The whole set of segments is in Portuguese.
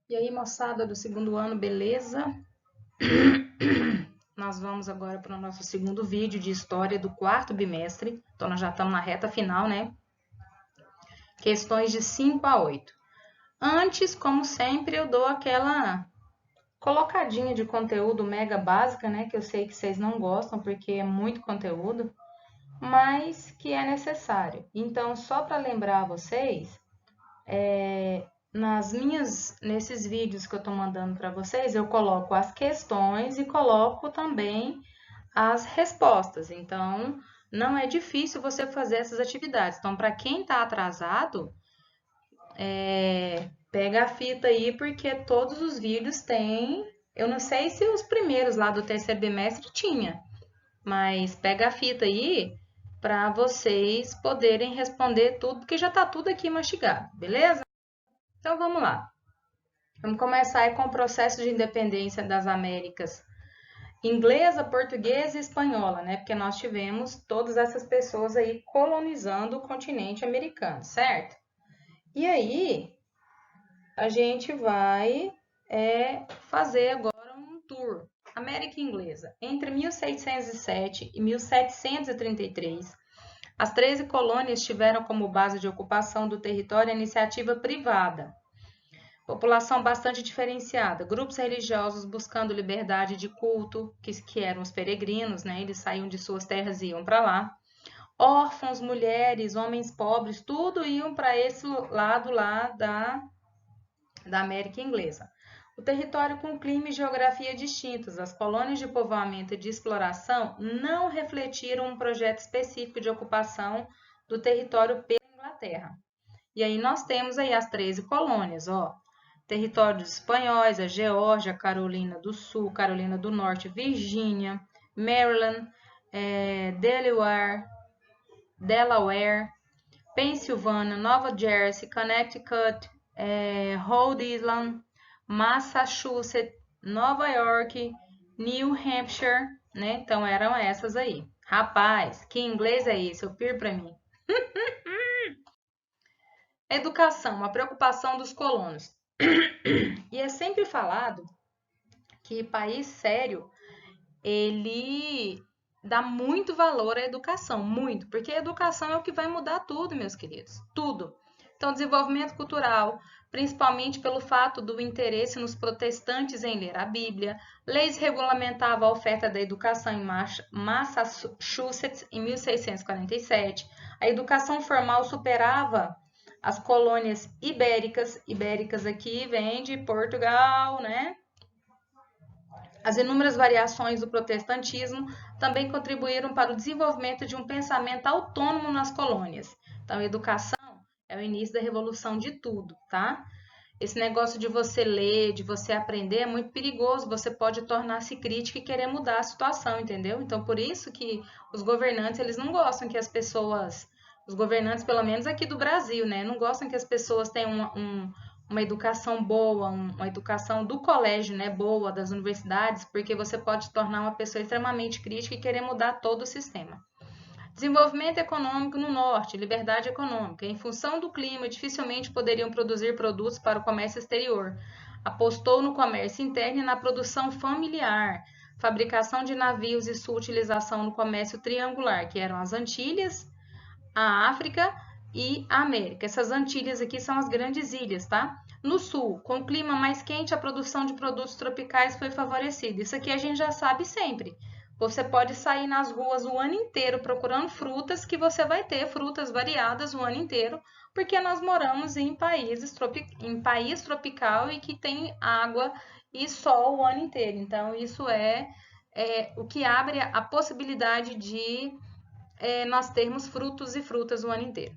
E aí, moçada do segundo ano, beleza? Nós vamos agora para o nosso segundo vídeo de história do quarto bimestre. Então, nós já estamos na reta final, né? Questões de 5 a 8. Antes, como sempre, eu dou aquela colocadinha de conteúdo mega básica, né? Que eu sei que vocês não gostam, porque é muito conteúdo, mas que é necessário. Então, só para lembrar vocês, nesses vídeos que eu estou mandando para vocês, eu coloco as questões e coloco também as respostas. Então, não é difícil você fazer essas atividades. Então, para quem está atrasado, pega a fita aí, porque todos os vídeos têm. Eu não sei se os primeiros lá do terceiro bimestre tinha, mas pega a fita aí para vocês poderem responder tudo, porque já está tudo aqui mastigado, beleza? Então vamos lá. Vamos começar aí com o processo de independência das Américas inglesa, portuguesa e espanhola, né? Porque nós tivemos todas essas pessoas aí colonizando o continente americano, certo? E aí a gente vai fazer agora um tour. América Inglesa. Entre 1607 e 1733, as 13 colônias tiveram como base de ocupação do território a iniciativa privada. População bastante diferenciada, grupos religiosos buscando liberdade de culto, que eram os peregrinos, né? Eles saíam de suas terras e iam para lá. Órfãos, mulheres, homens pobres, tudo iam para esse lado lá da América Inglesa. O território com clima e geografia distintos, as colônias de povoamento e de exploração não refletiram um projeto específico de ocupação do território pela Inglaterra. E aí nós temos aí as 13 colônias, ó. Territórios espanhóis, a Geórgia, Carolina do Sul, Carolina do Norte, Virgínia, Maryland, Delaware, Pensilvânia, Nova Jersey, Connecticut, Rhode Island, Massachusetts, Nova York, New Hampshire, né? Então eram essas aí. Rapaz, que inglês é esse? Eu piro para mim. Educação, a preocupação dos colonos. E é sempre falado que país sério, ele dá muito valor à educação, muito, porque a educação é o que vai mudar tudo, meus queridos, tudo. Então, desenvolvimento cultural, principalmente pelo fato do interesse nos protestantes em ler a Bíblia, leis regulamentavam a oferta da educação em Massachusetts em 1647, a educação formal superava as colônias ibéricas aqui vem de Portugal, né? As inúmeras variações do protestantismo também contribuíram para o desenvolvimento de um pensamento autônomo nas colônias. Então, a educação é o início da revolução de tudo, tá? Esse negócio de você ler, de você aprender é muito perigoso. Você pode tornar-se crítico e querer mudar a situação, entendeu? Então, por isso que os governantes, eles não gostam que as pessoas, os governantes, pelo menos aqui do Brasil, né? Não gostam que as pessoas tenham uma educação boa, uma educação do colégio, né, boa, das universidades, porque você pode tornar uma pessoa extremamente crítica e querer mudar todo o sistema. Desenvolvimento econômico no norte, liberdade econômica. Em função do clima, dificilmente poderiam produzir produtos para o comércio exterior. Apostou no comércio interno e na produção familiar, fabricação de navios e sua utilização no comércio triangular, que eram as Antilhas, a África e a América. Essas Antilhas aqui são as grandes ilhas, tá? No sul, com o clima mais quente, a produção de produtos tropicais foi favorecida. Isso aqui a gente já sabe sempre. Você pode sair nas ruas o ano inteiro procurando frutas, que você vai ter frutas variadas o ano inteiro, porque nós moramos em país tropical e que tem água e sol o ano inteiro. Então, isso é o que abre a possibilidade de nós termos frutos e frutas o ano inteiro.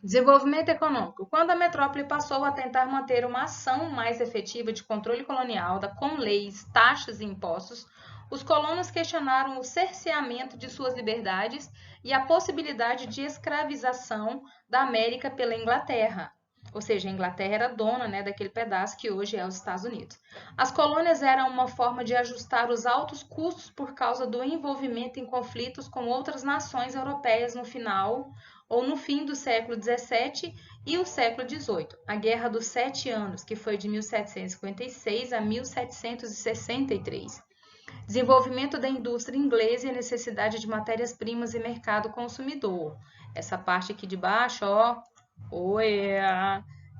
Desenvolvimento econômico. Quando a metrópole passou a tentar manter uma ação mais efetiva de controle colonial, com leis, taxas e impostos, os colonos questionaram o cerceamento de suas liberdades e a possibilidade de escravização da América pela Inglaterra. Ou seja, a Inglaterra era dona, né, daquele pedaço que hoje é os Estados Unidos. As colônias eram uma forma de ajustar os altos custos por causa do envolvimento em conflitos com outras nações europeias no final ou no fim do século XVII e o século XVIII, a Guerra dos Sete Anos, que foi de 1756 a 1763. Desenvolvimento da indústria inglesa e a necessidade de matérias-primas e mercado consumidor. Essa parte aqui de baixo, ó,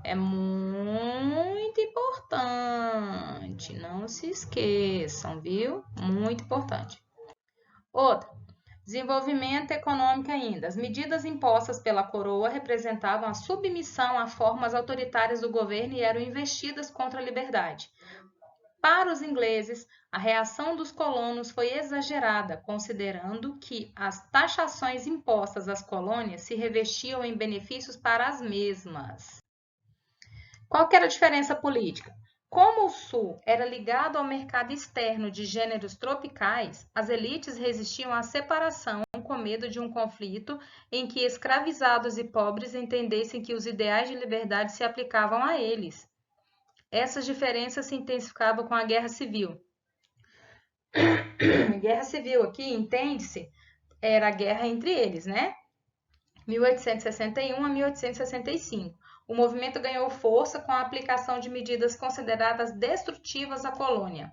é muito importante. Não se esqueçam, viu? Muito importante. Outra, desenvolvimento econômico ainda. As medidas impostas pela coroa representavam a submissão a formas autoritárias do governo e eram investidas contra a liberdade. Para os ingleses, a reação dos colonos foi exagerada, considerando que as taxações impostas às colônias se revestiam em benefícios para as mesmas. Qual que era a diferença política? Como o Sul era ligado ao mercado externo de gêneros tropicais, as elites resistiam à separação com medo de um conflito em que escravizados e pobres entendessem que os ideais de liberdade se aplicavam a eles. Essas diferenças se intensificavam com a Guerra Civil. Guerra Civil aqui, entende-se, era a guerra entre eles, né? 1861 a 1865. O movimento ganhou força com a aplicação de medidas consideradas destrutivas à colônia.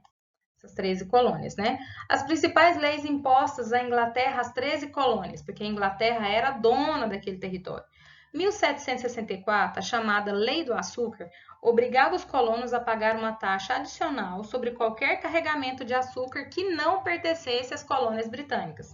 Essas 13 colônias, né? As principais leis impostas à Inglaterra, às 13 colônias, porque a Inglaterra era dona daquele território. 1764, a chamada Lei do Açúcar, obrigava os colonos a pagar uma taxa adicional sobre qualquer carregamento de açúcar que não pertencesse às colônias britânicas.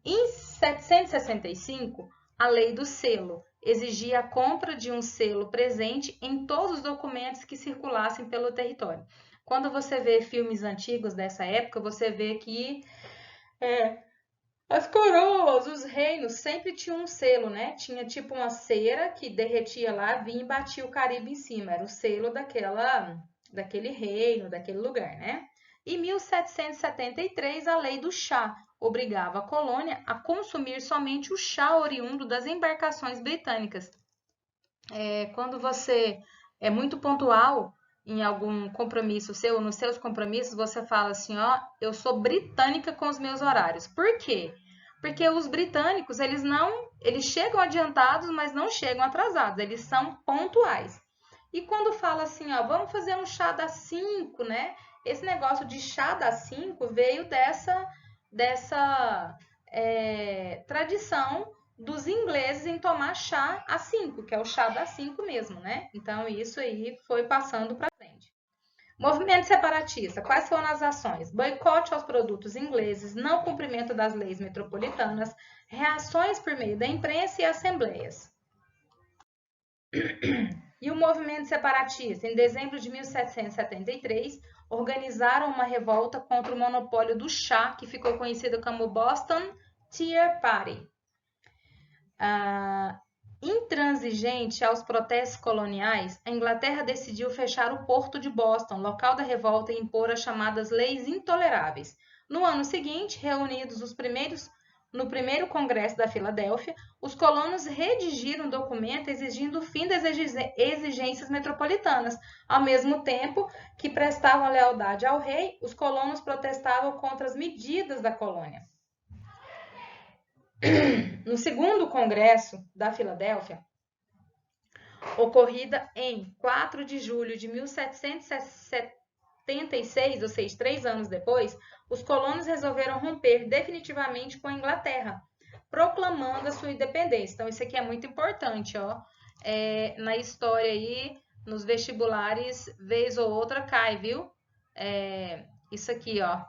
Em 765, a Lei do Selo exigia a compra de um selo presente em todos os documentos que circulassem pelo território. Quando você vê filmes antigos dessa época, você vê que as coroas, os reinos sempre tinham um selo, né? Tinha tipo uma cera que derretia lá, vinha e batia o carimbo em cima. Era o selo daquele reino, daquele lugar, né? Em 1773, a Lei do Chá obrigava a colônia a consumir somente o chá oriundo das embarcações britânicas. Quando você é muito pontual em algum compromisso seu, nos seus compromissos, você fala assim, ó, eu sou britânica com os meus horários. Por quê? Porque os britânicos, eles chegam adiantados, mas não chegam atrasados, eles são pontuais. E quando fala assim, ó, vamos fazer um chá das 5, né? Esse negócio de chá das 5 veio dessa tradição dos ingleses em tomar chá às 5, que é o chá das 5 mesmo, né? Então, isso aí foi passando para frente. Movimento separatista. Quais foram as ações? Boicote aos produtos ingleses, não cumprimento das leis metropolitanas, reações por meio da imprensa e assembleias. E o movimento separatista, em dezembro de 1773, organizaram uma revolta contra o monopólio do chá, que ficou conhecido como Boston Tea Party. Intransigente aos protestos coloniais, a Inglaterra decidiu fechar o porto de Boston, local da revolta, e impor as chamadas leis intoleráveis. No ano seguinte, reunidos no primeiro congresso da Filadélfia, os colonos redigiram um documento exigindo o fim das exigências metropolitanas. Ao mesmo tempo que prestavam lealdade ao rei, os colonos protestavam contra as medidas da colônia. No segundo congresso da Filadélfia, ocorrida em 4 de julho de 1776, ou seja, 3 anos depois, os colonos resolveram romper definitivamente com a Inglaterra, proclamando a sua independência. Então, isso aqui é muito importante, ó. Na história aí, nos vestibulares, vez ou outra cai, viu? Isso aqui, ó.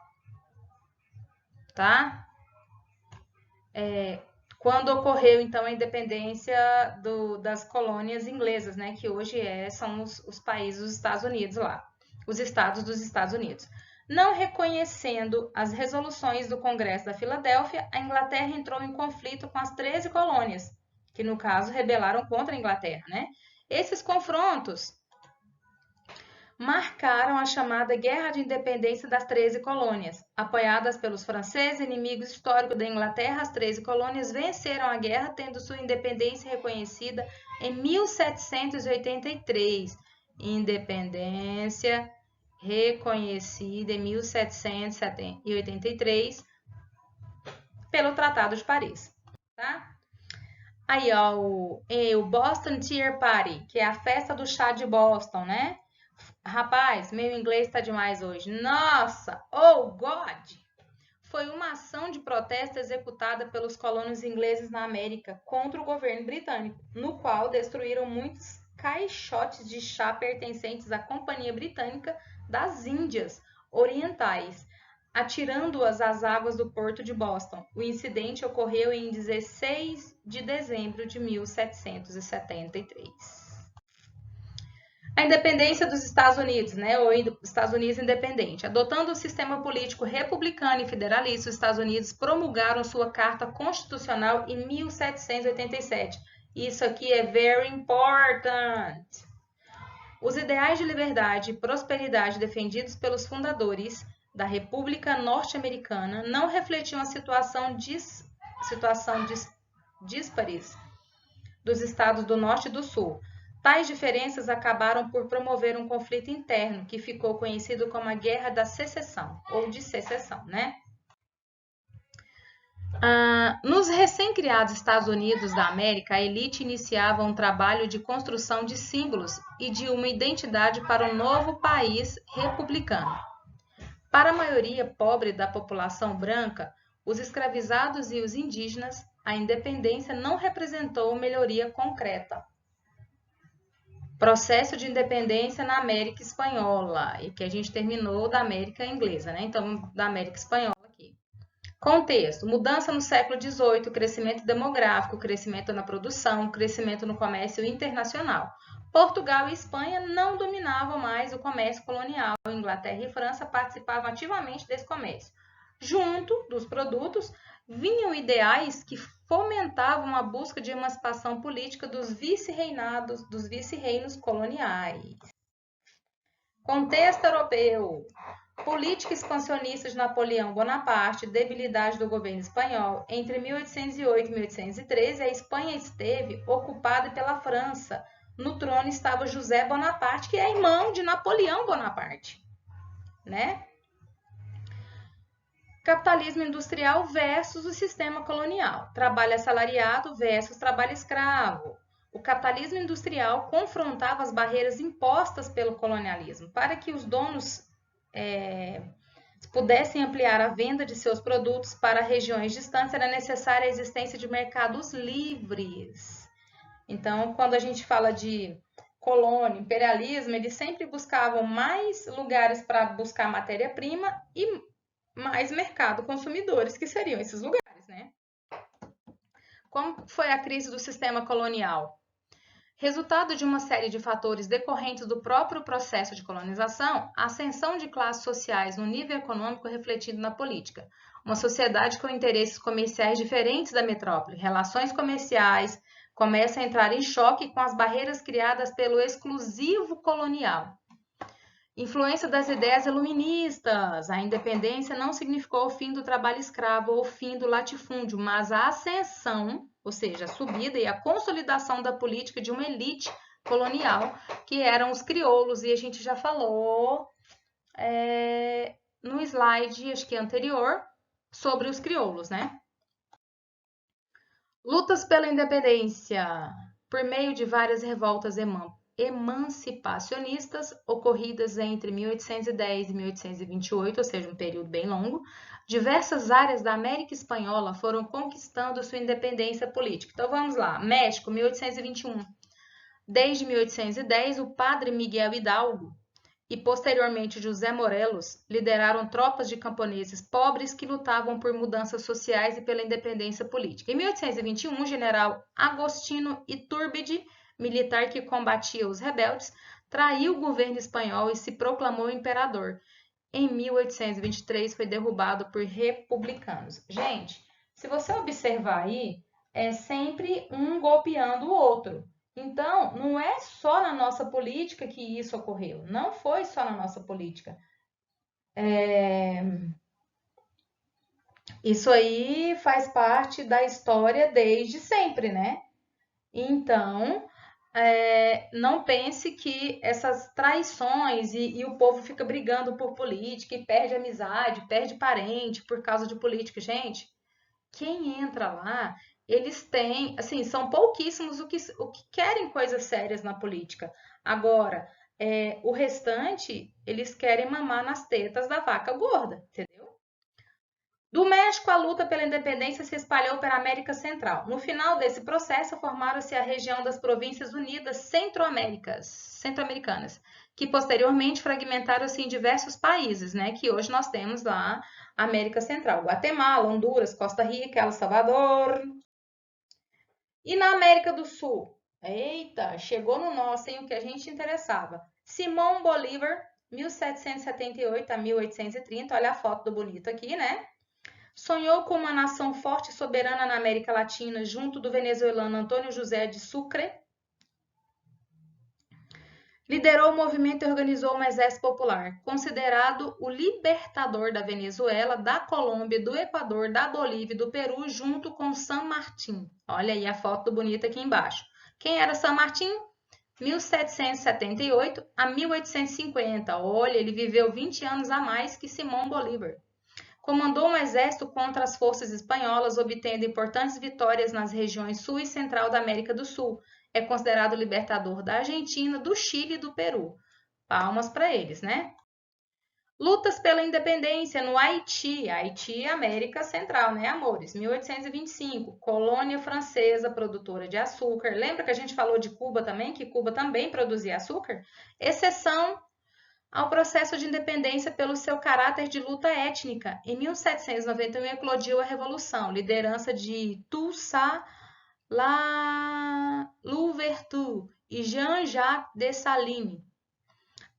Tá? Quando ocorreu, então, a independência das colônias inglesas, né, que hoje são os países dos Estados Unidos lá, os estados dos Estados Unidos. Não reconhecendo as resoluções do Congresso da Filadélfia, a Inglaterra entrou em conflito com as 13 colônias, que no caso rebelaram contra a Inglaterra, né? Esses confrontos marcaram a chamada Guerra de Independência das 13 colônias. Apoiadas pelos franceses, inimigos históricos da Inglaterra, as 13 colônias venceram a guerra, tendo sua independência reconhecida em 1783. Independência reconhecida em 1783 pelo Tratado de Paris. Tá? Aí, ó, o Boston Tea Party, que é a festa do chá de Boston, né? Rapaz, meu inglês tá demais hoje. Nossa, oh God! Foi uma ação de protesto executada pelos colonos ingleses na América contra o governo britânico, no qual destruíram muitos caixotes de chá pertencentes à Companhia Britânica das Índias Orientais, atirando-as às águas do porto de Boston. O incidente ocorreu em 16 de dezembro de 1773. A independência dos Estados Unidos, né, ou Estados Unidos independente. Adotando o sistema político republicano e federalista, os Estados Unidos promulgaram sua Carta Constitucional em 1787. Isso aqui é very important. Os ideais de liberdade e prosperidade defendidos pelos fundadores da República Norte-Americana não refletiam a situação díspares dos estados do Norte e do Sul. Tais diferenças acabaram por promover um conflito interno que ficou conhecido como a Guerra da Secessão, ou de Secessão, né? Nos recém-criados Estados Unidos da América, a elite iniciava um trabalho de construção de símbolos e de uma identidade para o novo país republicano. Para a maioria pobre da população branca, os escravizados e os indígenas, a independência não representou melhoria concreta. Processo de independência na América Espanhola, e que a gente terminou da América Inglesa, né? Então, da América Espanhola aqui. Contexto: mudança no século XVIII, crescimento demográfico, crescimento na produção, crescimento no comércio internacional. Portugal e Espanha não dominavam mais o comércio colonial. Inglaterra e França participavam ativamente desse comércio. Junto dos produtos, vinham ideais que fomentavam a busca de emancipação política dos vice-reinos coloniais. Contexto europeu. Política expansionista de Napoleão Bonaparte, debilidade do governo espanhol. Entre 1808 e 1813, a Espanha esteve ocupada pela França. No trono estava José Bonaparte, que é irmão de Napoleão Bonaparte, né? Capitalismo industrial versus o sistema colonial. Trabalho assalariado versus trabalho escravo. O capitalismo industrial confrontava as barreiras impostas pelo colonialismo. Para que os donos pudessem ampliar a venda de seus produtos para regiões distantes, era necessária a existência de mercados livres. Então, quando a gente fala de colônia, imperialismo, eles sempre buscavam mais lugares para buscar matéria-prima e mais mercado consumidores, que seriam esses lugares, né? Como foi a crise do sistema colonial? Resultado de uma série de fatores decorrentes do próprio processo de colonização, a ascensão de classes sociais no nível econômico refletido na política. Uma sociedade com interesses comerciais diferentes da metrópole, relações comerciais começam a entrar em choque com as barreiras criadas pelo exclusivo colonial. Influência das ideias iluministas. A independência não significou o fim do trabalho escravo ou o fim do latifúndio, mas a ascensão, ou seja, a subida e a consolidação da política de uma elite colonial, que eram os crioulos, e a gente já falou no slide, acho que anterior, sobre os crioulos, né? Lutas pela independência, por meio de várias revoltas emancipacionistas ocorridas entre 1810 e 1828, ou seja, um período bem longo, diversas áreas da América Espanhola foram conquistando sua independência política. Então vamos lá, México, 1821. Desde 1810, o padre Miguel Hidalgo e posteriormente José Morelos lideraram tropas de camponeses pobres que lutavam por mudanças sociais e pela independência política. Em 1821, o general Agostinho Iturbide, militar que combatia os rebeldes, traiu o governo espanhol e se proclamou imperador. Em 1823, foi derrubado por republicanos. Gente, se você observar aí, é sempre um golpeando o outro. Então, não é só na nossa política que isso ocorreu. Não foi só na nossa política. Isso aí faz parte da história desde sempre, né? Então, não pense que essas traições e o povo fica brigando por política e perde amizade, perde parente por causa de política. Gente, quem entra lá, eles têm, assim, são pouquíssimos o que querem coisas sérias na política. Agora, o restante, eles querem mamar nas tetas da vaca gorda, entendeu? Do México, a luta pela independência se espalhou pela América Central. No final desse processo, formaram-se a região das Províncias Unidas Centro-Americanas, que posteriormente fragmentaram-se em diversos países, né? Que hoje nós temos lá a América Central: Guatemala, Honduras, Costa Rica, El Salvador. E na América do Sul? Eita, chegou no nosso, hein, o que a gente interessava. Simão Bolívar, 1778 a 1830, olha a foto do bonito aqui, né? Sonhou com uma nação forte e soberana na América Latina, junto do venezuelano Antônio José de Sucre. Liderou o movimento e organizou um exército popular, considerado o libertador da Venezuela, da Colômbia, do Equador, da Bolívia e do Peru, junto com San Martín. Olha aí a foto bonita aqui embaixo. Quem era San Martín? 1778 a 1850. Olha, ele viveu 20 anos a mais que Simão Bolívar. Comandou um exército contra as forças espanholas, obtendo importantes vitórias nas regiões sul e central da América do Sul. É considerado o libertador da Argentina, do Chile e do Peru. Palmas para eles, né? Lutas pela independência no Haiti. Haiti, América Central, né, amores? 1825, colônia francesa produtora de açúcar. Lembra que a gente falou de Cuba também, que Cuba também produzia açúcar? Exceção ao processo de independência pelo seu caráter de luta étnica. Em 1791 eclodiu a Revolução, liderança de Toussaint Louverture e Jean-Jacques Dessalines.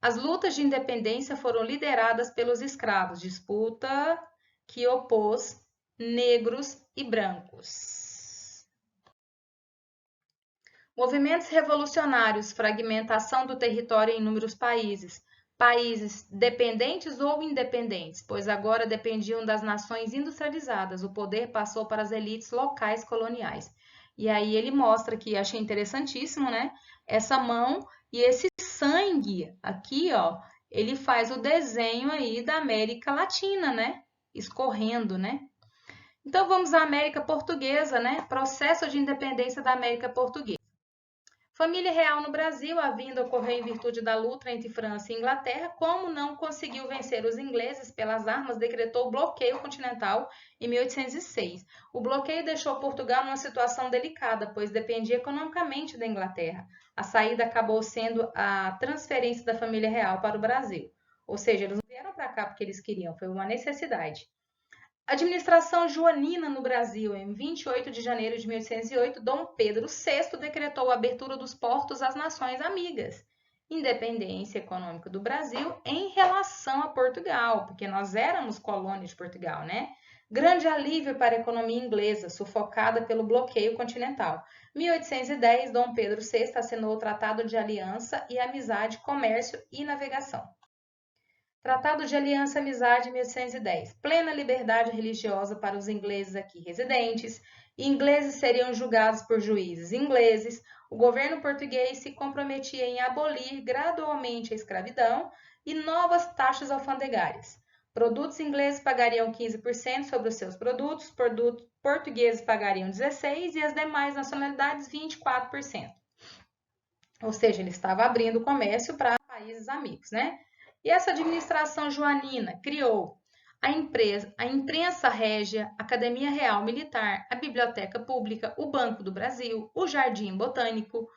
As lutas de independência foram lideradas pelos escravos, disputa que opôs negros e brancos. Movimentos revolucionários, fragmentação do território em inúmeros países, países dependentes ou independentes, pois agora dependiam das nações industrializadas, o poder passou para as elites locais coloniais. E aí ele mostra que, achei interessantíssimo, né? Essa mão e esse sangue aqui, ó, ele faz o desenho aí da América Latina, né? Escorrendo, né? Então vamos à América Portuguesa, né? Processo de independência da América Portuguesa. Família real no Brasil, a vinda ocorreu em virtude da luta entre França e Inglaterra. Como não conseguiu vencer os ingleses pelas armas, decretou o bloqueio continental em 1806. O bloqueio deixou Portugal numa situação delicada, pois dependia economicamente da Inglaterra. A saída acabou sendo a transferência da família real para o Brasil. Ou seja, eles não vieram para cá porque eles queriam, foi uma necessidade. Administração joanina no Brasil. Em 28 de janeiro de 1808, Dom Pedro VI decretou a abertura dos portos às nações amigas. Independência econômica do Brasil em relação a Portugal, porque nós éramos colônia de Portugal, né? Grande alívio para a economia inglesa, sufocada pelo bloqueio continental. 1810, Dom Pedro VI assinou o Tratado de Aliança e Amizade, Comércio e Navegação. Tratado de Aliança e Amizade, 1810. Plena liberdade religiosa para os ingleses aqui residentes. Ingleses seriam julgados por juízes ingleses. O governo português se comprometia em abolir gradualmente a escravidão e novas taxas alfandegárias. Produtos ingleses pagariam 15% sobre os seus produtos portugueses pagariam 16% e as demais nacionalidades 24%. Ou seja, ele estava abrindo o comércio para países amigos, né? E essa administração joanina criou a imprensa régia, a Academia Real Militar, a Biblioteca Pública, o Banco do Brasil, o Jardim Botânico.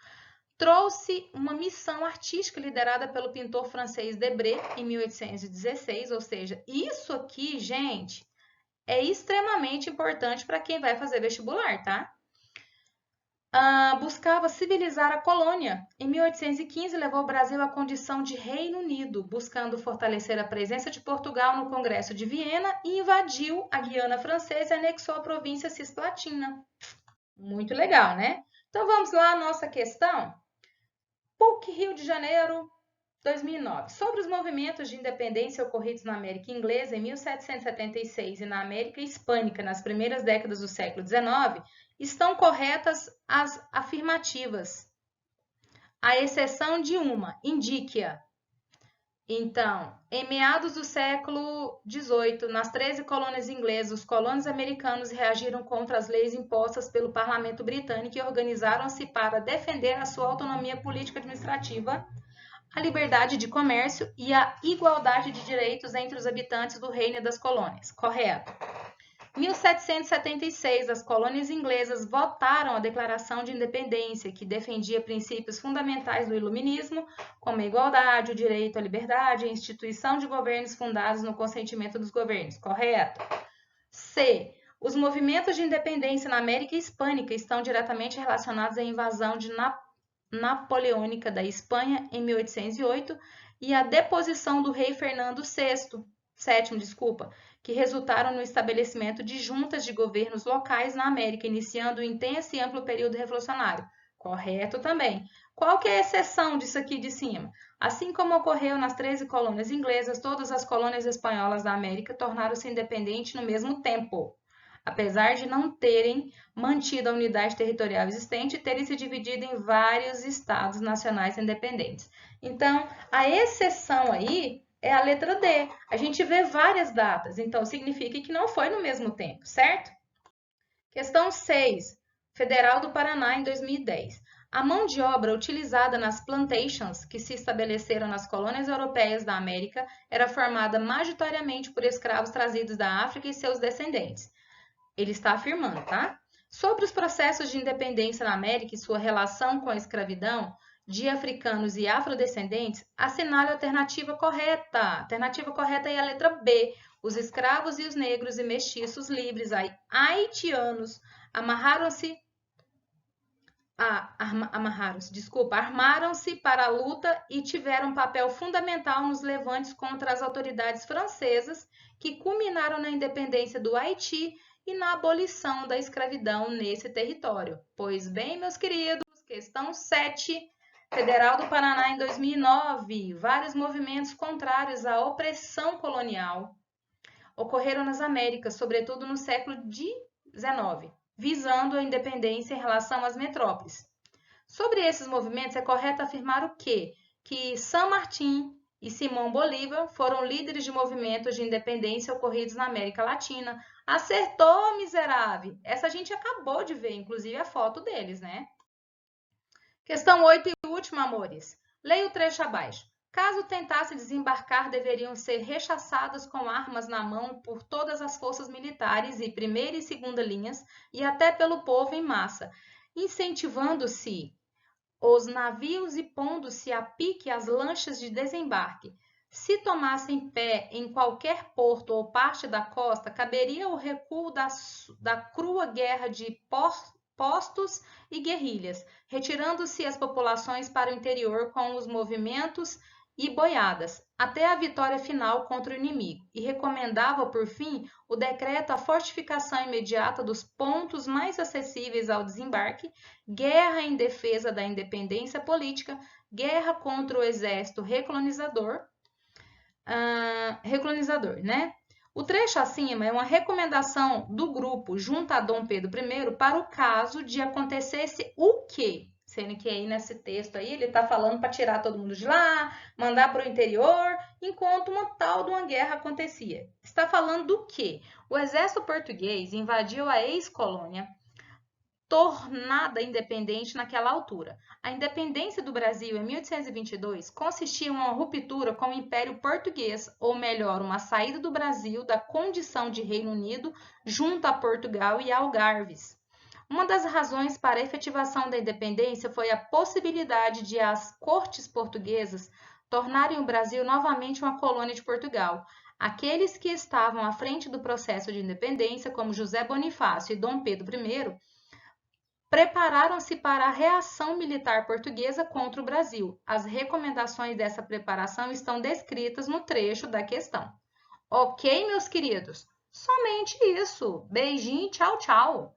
Trouxe uma missão artística liderada pelo pintor francês Debré em 1816, ou seja, isso aqui, gente, é extremamente importante para quem vai fazer vestibular, tá? Buscava civilizar a colônia. Em 1815, levou o Brasil à condição de Reino Unido, buscando fortalecer a presença de Portugal no Congresso de Viena e invadiu a Guiana Francesa e anexou a província Cisplatina. Muito legal, né? Então vamos lá à nossa questão. PUC Rio de Janeiro, 2009. Sobre os movimentos de independência ocorridos na América Inglesa em 1776 e na América Hispânica nas primeiras décadas do século XIX, estão corretas as afirmativas, à exceção de uma, indique-a. Então, em meados do século XVIII, nas 13 colônias inglesas, os colonos americanos reagiram contra as leis impostas pelo parlamento britânico e organizaram-se para defender a sua autonomia política administrativa, a liberdade de comércio e a igualdade de direitos entre os habitantes do reino e das colônias. Correto. 1776, as colônias inglesas votaram a Declaração de Independência, que defendia princípios fundamentais do iluminismo, como a igualdade, o direito à liberdade e a instituição de governos fundados no consentimento dos governos. Correto? C. Os movimentos de independência na América Hispânica estão diretamente relacionados à invasão napoleônica da Espanha em 1808 e à deposição do rei Fernando VII, que resultaram no estabelecimento de juntas de governos locais na América, iniciando um intenso e amplo período revolucionário. Correto também. Qual que é a exceção disso aqui de cima? Assim como ocorreu nas 13 colônias inglesas, todas as colônias espanholas da América tornaram-se independentes no mesmo tempo, apesar de não terem mantido a unidade territorial existente e terem se dividido em vários estados nacionais independentes. Então, a exceção aí é a letra D. A gente vê várias datas, então significa que não foi no mesmo tempo, certo? Questão 6. Federal do Paraná em 2010. A mão de obra utilizada nas plantations que se estabeleceram nas colônias europeias da América era formada majoritariamente por escravos trazidos da África e seus descendentes. Ele está afirmando, tá? Sobre os processos de independência na América e sua relação com a escravidão de africanos e afrodescendentes, assinale a alternativa correta. A alternativa correta é a letra B. Os escravos e os negros e mestiços livres haitianos armaram-se para a luta e tiveram um papel fundamental nos levantes contra as autoridades francesas, que culminaram na independência do Haiti e na abolição da escravidão nesse território. Pois bem, meus queridos, questão 7, Federal do Paraná em 2009. Vários movimentos contrários à opressão colonial ocorreram nas Américas, sobretudo no século XIX, visando a independência em relação às metrópoles. Sobre esses movimentos, é correto afirmar o quê? Que San Martín e Simão Bolívar foram líderes de movimentos de independência ocorridos na América Latina. Acertou, miserável! Essa a gente acabou de ver, inclusive, a foto deles, né? Questão 8 e última, amores. Leia o trecho abaixo. Caso tentassem desembarcar, deveriam ser rechaçados com armas na mão por todas as forças militares e primeira e segunda linhas e até pelo povo em massa, incentivando-se os navios e pondo-se a pique as lanchas de desembarque. Se tomassem pé em qualquer porto ou parte da costa, caberia o recuo da crua guerra de postos e guerrilhas, retirando-se as populações para o interior com os movimentos e boiadas, até a vitória final contra o inimigo, e recomendava, por fim, o decreto à fortificação imediata dos pontos mais acessíveis ao desembarque, guerra em defesa da independência política, guerra contra o exército recolonizador, né? O trecho acima é uma recomendação do grupo junto a Dom Pedro I para o caso de acontecesse o quê? Sendo que aí nesse texto aí ele está falando para tirar todo mundo de lá, mandar para o interior, enquanto uma tal de uma guerra acontecia. Está falando do quê? O exército português invadiu a ex-colônia, tornada independente naquela altura. A independência do Brasil em 1822 consistia em uma ruptura com o Império Português, ou melhor, uma saída do Brasil da condição de Reino Unido junto a Portugal e Algarves. Uma das razões para a efetivação da independência foi a possibilidade de as cortes portuguesas tornarem o Brasil novamente uma colônia de Portugal. Aqueles que estavam à frente do processo de independência, como José Bonifácio e Dom Pedro I, prepararam-se para a reação militar portuguesa contra o Brasil. As recomendações dessa preparação estão descritas no trecho da questão. Ok, meus queridos? Somente isso. Beijinho, tchau, tchau.